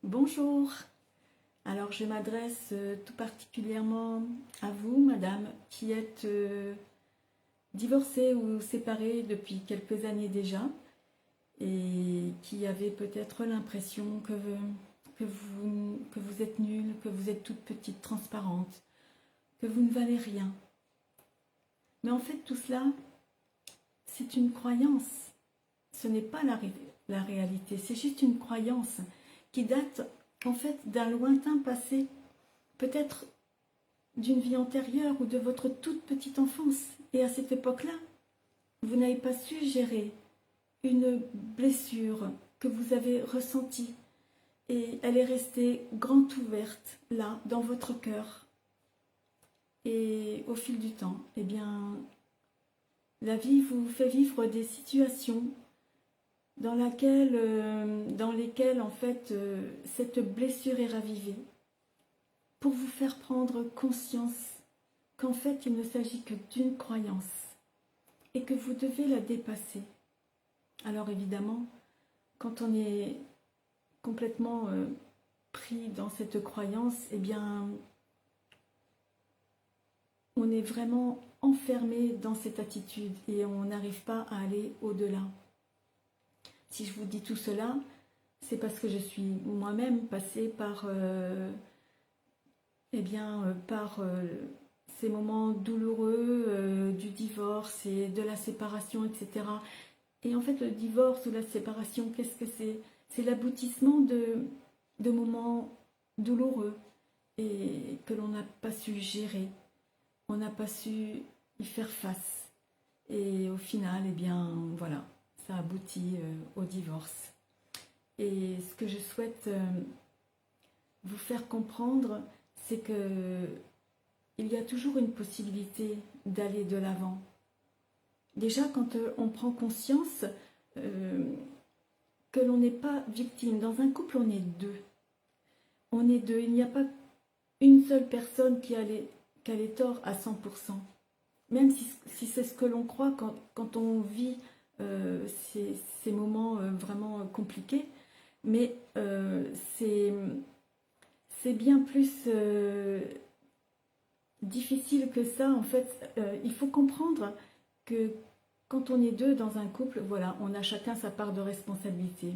Bonjour, alors je m'adresse tout particulièrement à vous, madame, qui êtes divorcée ou séparée depuis quelques années déjà et qui avez peut-être l'impression que vous êtes nulle, que vous êtes toute petite, transparente, que vous ne valez rien. Mais en fait, tout cela, c'est une croyance. Ce n'est pas la réalité, c'est juste une croyance qui date en fait d'un lointain passé, peut-être d'une vie antérieure ou de votre toute petite enfance. Et à cette époque-là, vous n'avez pas su gérer une blessure que vous avez ressentie et elle est restée grande ouverte là, dans votre cœur. Et au fil du temps, eh bien, la vie vous fait vivre des situations dans lesquelles en fait cette blessure est ravivée pour vous faire prendre conscience qu'en fait il ne s'agit que d'une croyance et que vous devez la dépasser. Alors évidemment, quand on est complètement pris dans cette croyance, eh bien on est vraiment enfermé dans cette attitude et on n'arrive pas à aller au-delà. Si je vous dis tout cela, c'est parce que je suis moi-même passée par, ces moments douloureux du divorce et de la séparation, etc. Et en fait, le divorce ou la séparation, qu'est-ce que c'est? C'est l'aboutissement de moments douloureux et que l'on n'a pas su gérer. On n'a pas su y faire face. Et au final, eh bien, voilà, ça aboutit au divorce. Et ce que je souhaite vous faire comprendre, c'est que il y a toujours une possibilité d'aller de l'avant. Déjà, quand on prend conscience que l'on n'est pas victime. Dans un couple, on est deux. On est deux. Il n'y a pas une seule personne qui a les torts à 100%. Même si c'est ce que l'on croit quand on vit ces moments vraiment compliqués. Mais c'est bien plus difficile que ça. En fait, il faut comprendre que quand on est deux dans un couple, voilà, on a chacun sa part de responsabilité.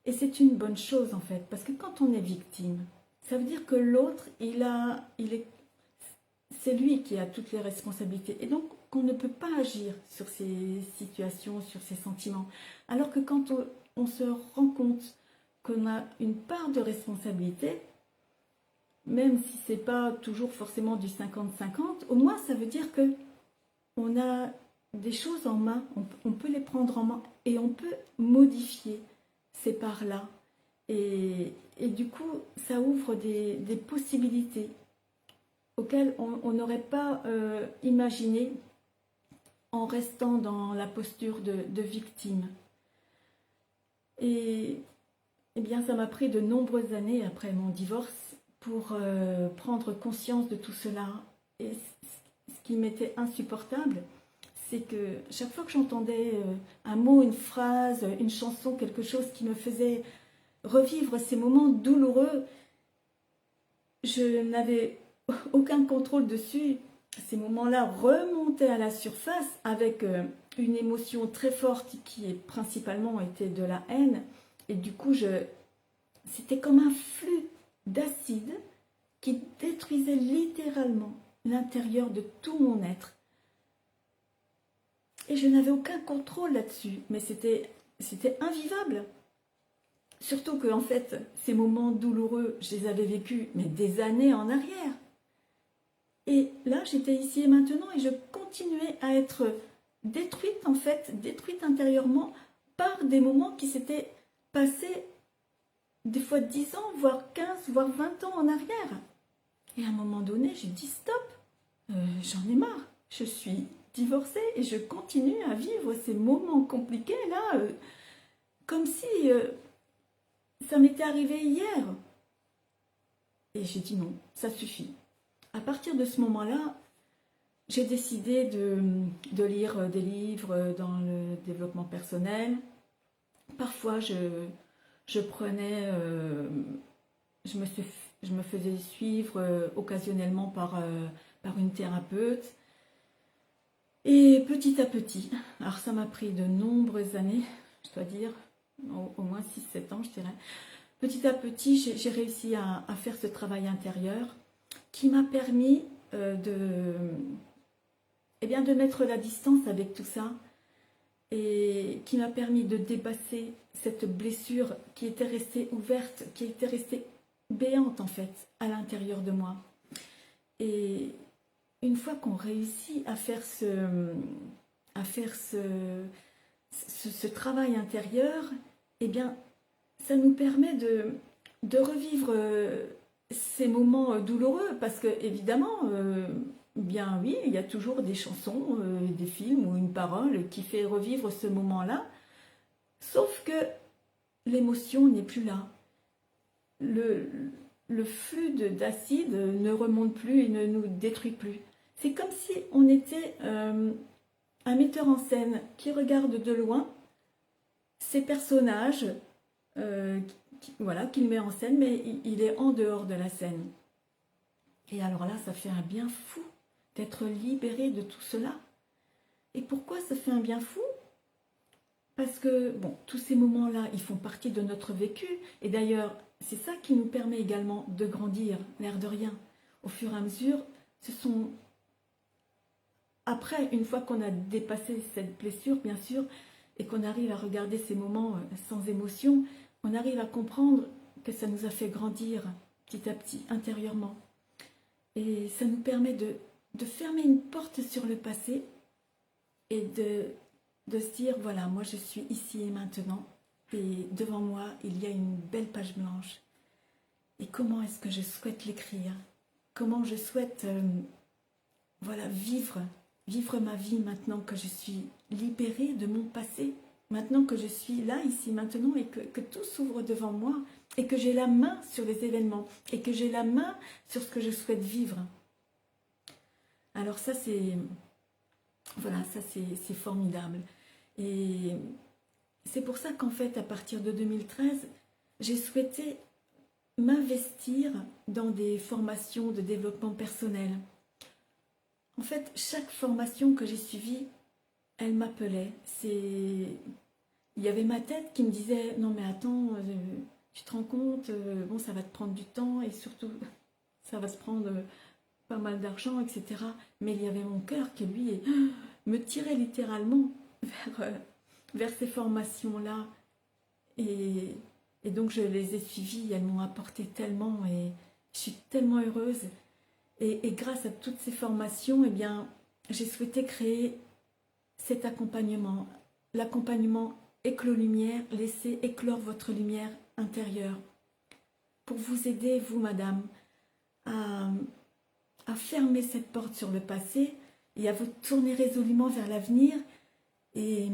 Et c'est une bonne chose en fait, parce que quand on est victime, ça veut dire que l'autre, c'est lui qui a toutes les responsabilités. Et donc, qu'on ne peut pas agir sur ces situations, sur ces sentiments. Alors que quand on se rend compte qu'on a une part de responsabilité, même si ce n'est pas toujours forcément du 50-50, au moins ça veut dire que on a des choses en main, on peut les prendre en main et on peut modifier ces parts-là. Et du coup, ça ouvre des possibilités auxquelles on n'aurait pas imaginé en restant dans la posture de victime. Et bien, ça m'a pris de nombreuses années après mon divorce pour prendre conscience de tout cela. Et ce qui m'était insupportable, c'est que chaque fois que j'entendais un mot, une phrase, une chanson, quelque chose qui me faisait revivre ces moments douloureux, je n'avais aucun contrôle dessus. Ces moments-là remontaient à la surface avec une émotion très forte qui principalement était de la haine. Et du coup, c'était comme un flux d'acide qui détruisait littéralement l'intérieur de tout mon être. Et je n'avais aucun contrôle là-dessus, mais c'était invivable. Surtout que, en fait, ces moments douloureux, je les avais vécus, mais des années en arrière. Et là, j'étais ici et maintenant, et je continuais à être détruite, en fait, détruite intérieurement par des moments qui s'étaient passés des fois 10 ans, voire 15, voire 20 ans en arrière. Et à un moment donné, j'ai dit stop, j'en ai marre, je suis divorcée et je continue à vivre ces moments compliqués là, comme si ça m'était arrivé hier. Et j'ai dit non, ça suffit. À partir de ce moment-là, j'ai décidé de lire des livres dans le développement personnel. Parfois, je je prenais, je me faisais suivre occasionnellement par une thérapeute. Et petit à petit, alors ça m'a pris de nombreuses années, je dois dire, au moins 6-7 ans je dirais. Petit à petit, j'ai réussi à faire ce travail intérieur qui m'a permis eh bien, de mettre la distance avec tout ça et qui m'a permis de dépasser cette blessure qui était restée ouverte, qui était restée béante en fait à l'intérieur de moi. Et une fois qu'on réussit à faire ce travail intérieur, eh bien, ça nous permet de revivre ces moments douloureux, parce que évidemment, bien oui, il y a toujours des chansons, des films ou une parole qui fait revivre ce moment-là, sauf que l'émotion n'est plus là. Le flux d'acide ne remonte plus et ne nous détruit plus. C'est comme si on était un metteur en scène qui regarde de loin ces personnages, voilà, qu'il met en scène, mais il est en dehors de la scène. Et alors là, ça fait un bien fou d'être libéré de tout cela. Et pourquoi ça fait un bien fou? Parce que, bon, tous ces moments-là, ils font partie de notre vécu. Et d'ailleurs, c'est ça qui nous permet également de grandir, l'air de rien. Au fur et à mesure, ce sont... Après, une fois qu'on a dépassé cette blessure, bien sûr, et qu'on arrive à regarder ces moments sans émotion, on arrive à comprendre que ça nous a fait grandir petit à petit, intérieurement. Et ça nous permet de fermer une porte sur le passé et de se dire, voilà, moi je suis ici et maintenant, et devant moi, il y a une belle page blanche. Et comment est-ce que je souhaite l'écrire? Comment je souhaite voilà, vivre ma vie maintenant que je suis libérée de mon passé, maintenant que je suis là, ici, maintenant, et que tout s'ouvre devant moi, et que j'ai la main sur les événements, et que j'ai la main sur ce que je souhaite vivre. Alors ça, c'est... Voilà, ça c'est formidable. Et c'est pour ça qu'en fait, à partir de 2013, j'ai souhaité m'investir dans des formations de développement personnel. En fait, chaque formation que j'ai suivie, elle m'appelait. Il y avait ma tête qui me disait, non mais attends, tu te rends compte, bon ça va te prendre du temps et surtout ça va se prendre pas mal d'argent, etc. Mais il y avait mon cœur qui lui me tirait littéralement vers ces formations-là. Et donc je les ai suivies, elles m'ont apporté tellement et je suis tellement heureuse. Et grâce à toutes ces formations, eh bien, j'ai souhaité créer cet accompagnement. L'accompagnement Éclos Lumière, laissez éclore votre lumière intérieure. Pour vous aider, vous, madame, à fermer cette porte sur le passé et à vous tourner résolument vers l'avenir et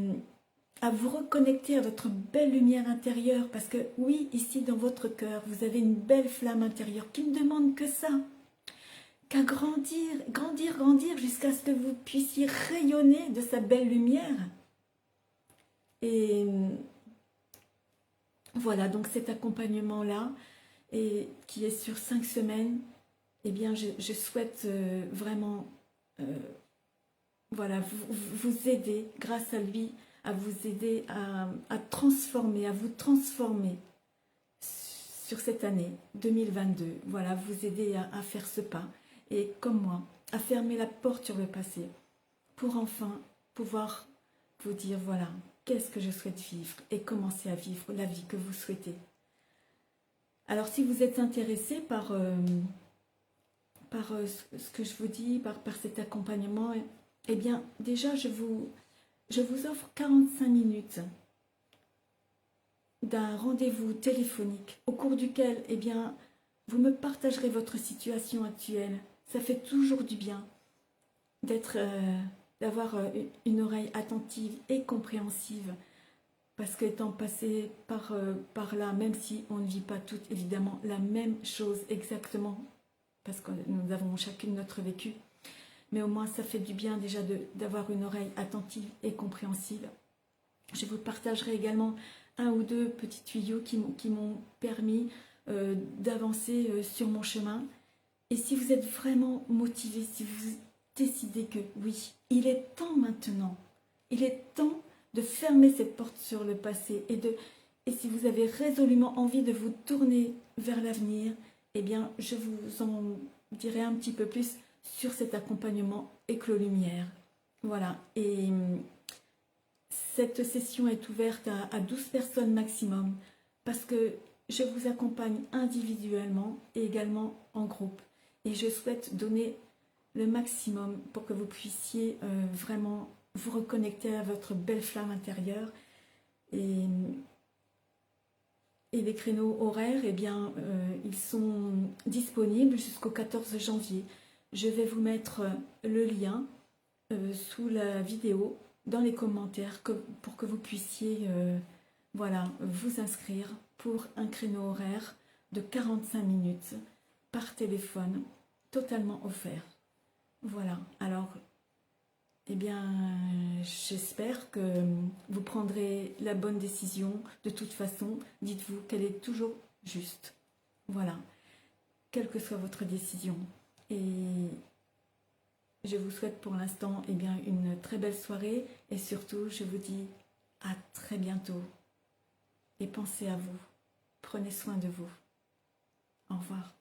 à vous reconnecter à votre belle lumière intérieure. Parce que oui, ici dans votre cœur, vous avez une belle flamme intérieure qui ne demande que ça. Qu'à grandir, grandir, grandir jusqu'à ce que vous puissiez rayonner de sa belle lumière. Et voilà, donc cet accompagnement-là, qui est sur 5 semaines, eh bien, je souhaite vraiment voilà, vous aider, grâce à lui, à vous aider à transformer, à vous transformer sur cette année 2022. Voilà, vous aider à faire ce pas. Et comme moi, à fermer la porte sur le passé pour enfin pouvoir vous dire, voilà, qu'est-ce que je souhaite vivre et commencer à vivre la vie que vous souhaitez. Alors, si vous êtes intéressé par ce que je vous dis, par cet accompagnement, eh bien, déjà, je vous offre 45 minutes d'un rendez-vous téléphonique au cours duquel, eh bien, vous me partagerez votre situation actuelle. Ça fait toujours du bien d'avoir une oreille attentive et compréhensive, parce qu'étant passé par là, même si on ne vit pas toutes évidemment la même chose exactement, parce que nous avons chacune notre vécu, mais au moins ça fait du bien déjà d'avoir une oreille attentive et compréhensive. Je vous partagerai également un ou deux petits tuyaux qui m'ont permis d'avancer sur mon chemin. Et si vous êtes vraiment motivé, si vous décidez que oui, il est temps maintenant, il est temps de fermer cette porte sur le passé et si vous avez résolument envie de vous tourner vers l'avenir, eh bien, je vous en dirai un petit peu plus sur cet accompagnement Éclos Lumière. Voilà, et cette session est ouverte à 12 personnes maximum parce que je vous accompagne individuellement et également en groupe. Et je souhaite donner le maximum pour que vous puissiez vraiment vous reconnecter à votre belle flamme intérieure. Et les créneaux horaires, eh bien, ils sont disponibles jusqu'au 14 janvier. Je vais vous mettre le lien sous la vidéo dans les commentaires pour que vous puissiez voilà, vous inscrire pour un créneau horaire de 45 minutes par téléphone, totalement offert. Voilà, alors, eh bien, j'espère que vous prendrez la bonne décision. De toute façon, dites-vous qu'elle est toujours juste. Voilà, quelle que soit votre décision. Et je vous souhaite pour l'instant eh bien, une très belle soirée et surtout, je vous dis à très bientôt. Et pensez à vous. Prenez soin de vous. Au revoir.